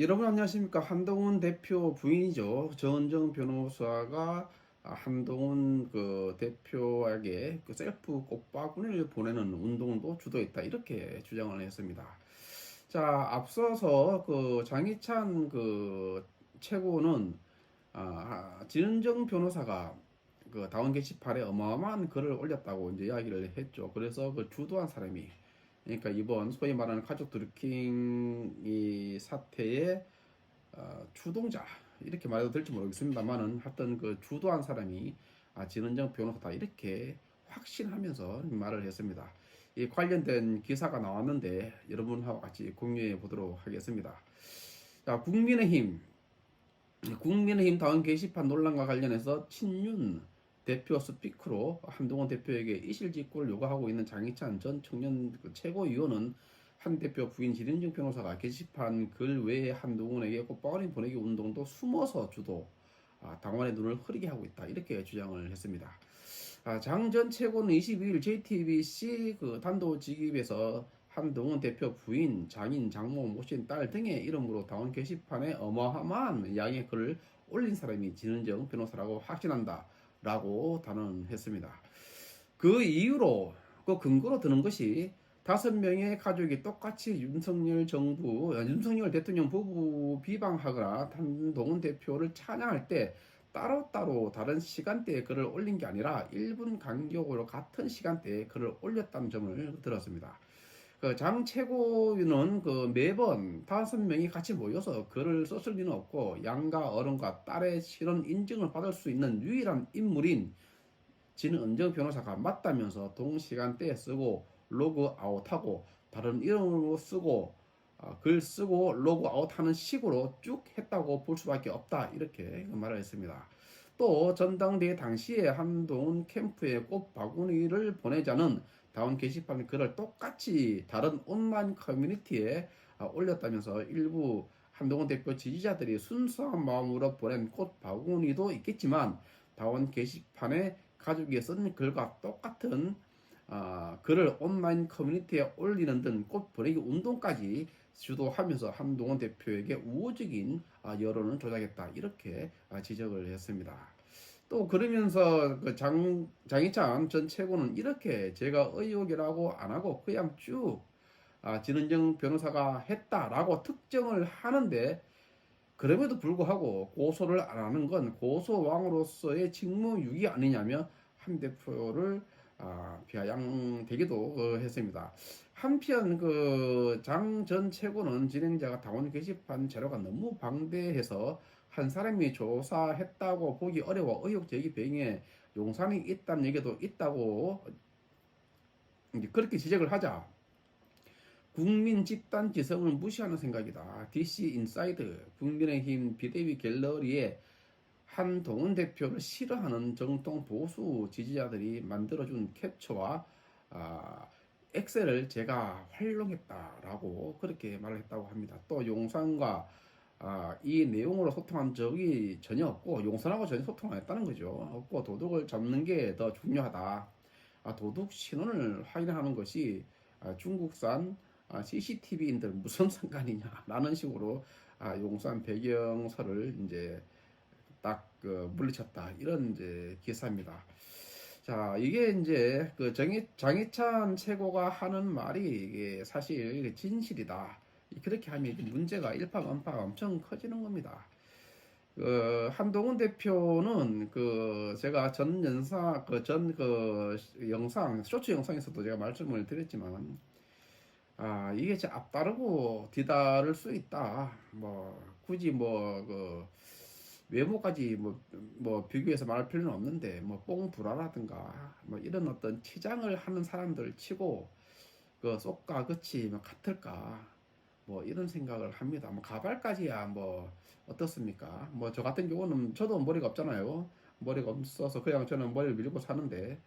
여러분 안녕하십니까? 한동훈 대표 부인이죠. 정은정 변호사가 한동훈 대표에게 셀프 꽃바구니를 보내는 운동도 주도했다 이렇게 주장을 했습니다. 자, 앞서서 장희찬 최고는 진은정 변호사가 다원 게시판에 어마어마한 글을 올렸다고 이제 이야기를 했죠. 그래서 주도한 사람이, 그러니까 이번 소위 말하는 가족 드루킹 이 사태의 주동자, 이렇게 말해도 될지 모르겠습니다만은 하여튼 주도한 사람이 진은정 변호사다 이렇게 확신하면서 말을 했습니다. 이 관련된 기사가 나왔는데 여러분하고 같이 공유해 보도록 하겠습니다. 자, 국민의힘 당원 게시판 논란과 관련해서 친윤 대표 스피커로 한동훈 대표에게 이실직고를 요구하고 있는 장희찬 전 청년 최고위원은 한 대표 부인 진은정 변호사가 게시판 글 외에 한동훈에게 꽃바구니 보내기 운동도 숨어서 주도, 당원의 눈을 흐리게 하고 있다 이렇게 주장을 했습니다. 장 전 최고는 22일 JTBC 단도직입에서 한동훈 대표 부인, 장인, 장모, 모신, 딸 등의 이름으로 당원 게시판에 어마어마한 양의 글을 올린 사람이 진은정 변호사라고 확신한다 라고 단언했습니다. 그 이유로 그 근거로 드는 것이 5명의 가족이 똑같이 윤석열 대통령 부부 비방하거나 한동훈 대표를 찬양할 때 따로따로 다른 시간대에 글을 올린 게 아니라 1분 간격으로 같은 시간대에 글을 올렸다는 점을 들었습니다. 장 최고위는 매번 5명이 같이 모여서 글을 썼을 리는 없고 양가 어른과 딸의 실언 인증을 받을 수 있는 유일한 인물인 진은정 변호사가 맞다면서 동시간대에 쓰고 로그아웃하고 다른 이름으로 쓰고 글 쓰고 로그아웃하는 식으로 쭉 했다고 볼 수밖에 없다 이렇게 말을 했습니다. 또 전당대회 당시에 한동훈 캠프에 꽃바구니를 보내자는 다운 게시판 글을 똑같이 다른 온라인 커뮤니티에 올렸다면서 일부 한동훈 대표 지지자들이 순수한 마음으로 보낸 꽃바구니도 있겠지만 다운 게시판에 가족이 쓴 글과 똑같은 글을 온라인 커뮤니티에 올리는 등 꽃 보내기 운동까지 주도하면서 한동훈 대표에게 우호적인 여론을 조작했다 이렇게 지적을 했습니다. 또 그러면서 장희찬 전 최고는 이렇게 제가 의혹이라고 안 하고 그냥 쭉 진은정 변호사가 했다라고 특정을 하는데 그럼에도 불구하고 고소를 안 하는 건 고소왕으로서의 직무유기 아니냐며 한 대표를 비아냥되기도 했습니다. 한편 장 전 최고는 진행자가 당원 게시판 자료가 너무 방대해서 한 사람이 조사했다고 보기 어려워 의혹 제기 배경에 용산이 있다는 얘기도 있다고 그렇게 지적을 하자 국민 집단 지성을 무시하는 생각이다. DC 인사이드 국민의힘 비대위 갤러리에 한동훈 대표를 싫어하는 정통 보수 지지자들이 만들어준 캡처와 엑셀을 제가 활용했다라고 그렇게 말을 했다고 합니다. 또 용산과 이 내용으로 소통한 적이 전혀 없고 용산하고 전혀 소통을 안 했다는 거죠. 없고 도둑을 잡는 게 더 중요하다. 도둑 신원을 확인하는 것이 중국산 CCTV인들 무슨 상관이냐라는 식으로 용산 배경설을 이제 딱 물리쳤다 이런 이제 기사입니다. 자, 이게 이제 장희찬 최고가 하는 말이 이게 사실 진실이다. 그렇게 하면 문제가 일파만파가 엄청 커지는 겁니다. 한동훈 대표는 제가 전 영상 영상 쇼츠 영상에서도 제가 말씀을 드렸지만 이게 앞다르고 뒤다를 수 있다. 뭐 굳이 외모까지 비교해서 말할 필요는 없는데 뽕불화라든가 이런 어떤 치장을 하는 사람들 치고 쏙과 끝이 같을까 이런 생각을 합니다. 가발까지야 어떻습니까? 저 같은 경우는 저도 머리가 없잖아요. 머리가 없어서 그냥 저는 머리를 밀고 사는데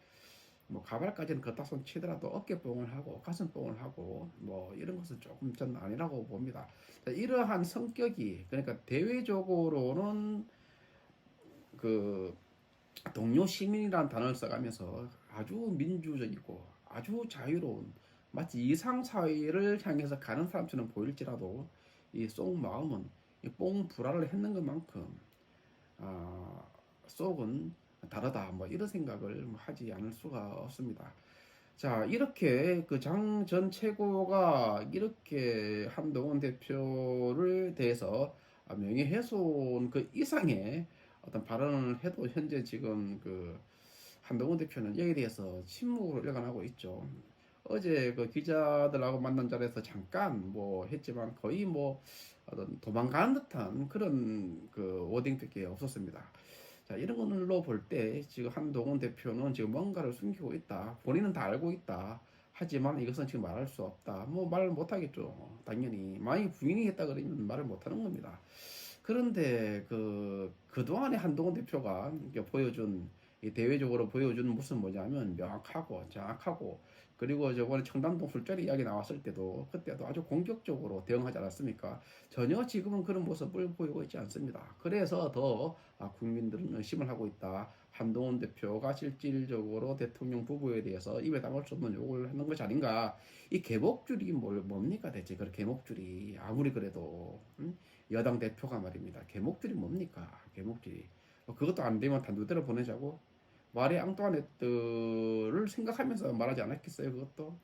가발까지는 그렇다 손 치더라도 어깨뽕을 하고 가슴뽕을 하고 이런 것은 조금 전 아니라고 봅니다. 이러한 성격이 그러니까 대외적으로는 동료 시민이라는 단어를 써가면서 아주 민주적이고 아주 자유로운 마치 이상 사회를 향해서 가는 사람처럼 보일지라도 이 속 마음은 뽕불화를 했는 것만큼 속은 다르다 뭐 이런 생각을 뭐 하지 않을 수가 없습니다. 자, 이렇게 그 장 전 최고가 이렇게 한동훈 대표를 대해서 명예훼손 그 이상의 어떤 발언을 해도 현재 지금 그 한동훈 대표는 여기에 대해서 침묵을 일관하고 있죠. 어제 그 기자들하고 만난 자리에서 잠깐 뭐 했지만 거의 뭐 어떤 도망가는 듯한 그런 그 워딩밖에 없었습니다. 자, 이런 걸로 볼 때 지금 한동훈 대표는 지금 뭔가를 숨기고 있다. 본인은 다 알고 있다. 하지만 이것은 지금 말할 수 없다. 뭐 말 못하겠죠. 당연히. 만약에 부인이 했다 그러면 말을 못하는 겁니다. 그런데 그동안에 한동훈 대표가 보여준 이 대외적으로 보여준 모습은 뭐냐면 명확하고 정확하고 그리고 저번에 청담동 술자리 이야기 나왔을 때도 그때도 아주 공격적으로 대응하지 않았습니까? 전혀 지금은 그런 모습을 보이고 있지 않습니다. 그래서 더 국민들은 의심을 하고 있다. 한동훈 대표가 실질적으로 대통령 부부에 대해서 입에 담을 수 없는 욕을 하는 것이 아닌가. 이 개목줄이 뭡니까 대체 그 개목줄이 아무리 그래도 여당 대표가 말입니다. 개목줄이 뭡니까? 개목줄이 그것도 안 되면 단두대로 보내자고 말의 앙뚜아네트를 생각하면서 말하지 않았겠어요? 그것도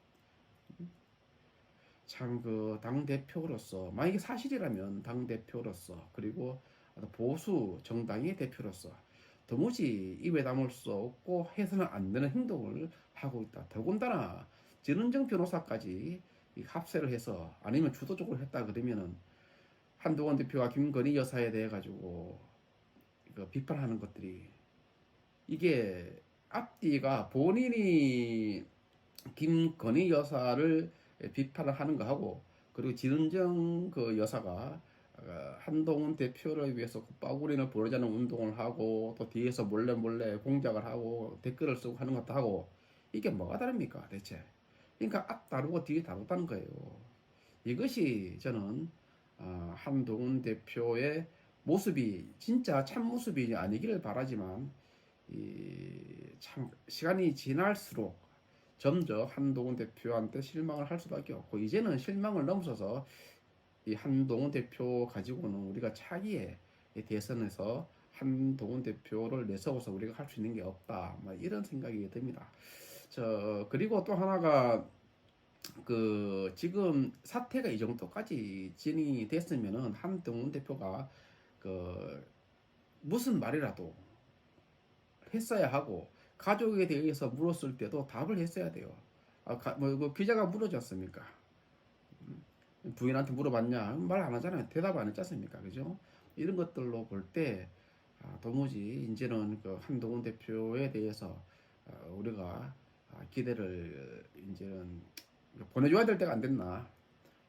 참 그 당 대표로서 만약에 사실이라면 당 대표로서 그리고 보수 정당의 대표로서 도무지 입에 담을 수 없고 해서는 안 되는 행동을 하고 있다. 더군다나 진은정 변호사까지 합세를 해서 아니면 주도적으로 했다 그러면은 한동훈 대표와 김건희 여사에 대해 가지고 비판하는 것들이 이게 앞뒤가 본인이 김건희 여사를 비판을 하는 거하고 그리고 진은정 그 여사가 한동훈 대표를 위해서 빠구리를 보내자는 운동을 하고 또 뒤에서 몰래 몰래 공작을 하고 댓글을 쓰고 하는 것도 하고 이게 뭐가 다릅니까 대체? 그러니까 앞 다르고 뒤 다르다는 거예요. 이것이 저는 한동훈 대표의 모습이 진짜 참 모습이 아니기를 바라지만 참 시간이 지날수록 점점 한동훈 대표한테 실망을 할 수밖에 없고 이제는 실망을 넘어서서 이 한동훈 대표 가지고는 우리가 차기에 대선에서 한동훈 대표를 내세워서 우리가 할 수 있는 게 없다. 뭐 이런 생각이 듭니다. 그리고 또 하나가 지금 사태가 이 정도까지 진행이 됐으면은 한동훈 대표가 그 무슨 말이라도 했어야 하고 가족에 대해서 물었을 때도 답을 했어야 돼요. 그 기자가 물어줬습니까? 부인한테 물어봤냐? 말 안 하잖아요. 대답 안 했지 않습니까? 그죠? 이런 것들로 볼 때 도무지 이제는 그 한동훈 대표에 대해서 우리가 기대를 이제는 보내줘야 될 때가 안 됐나?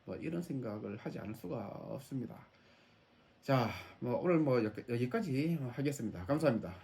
뭐 이런 생각을 하지 않을 수가 없습니다. 자, 뭐 오늘 뭐 여기까지 하겠습니다. 감사합니다.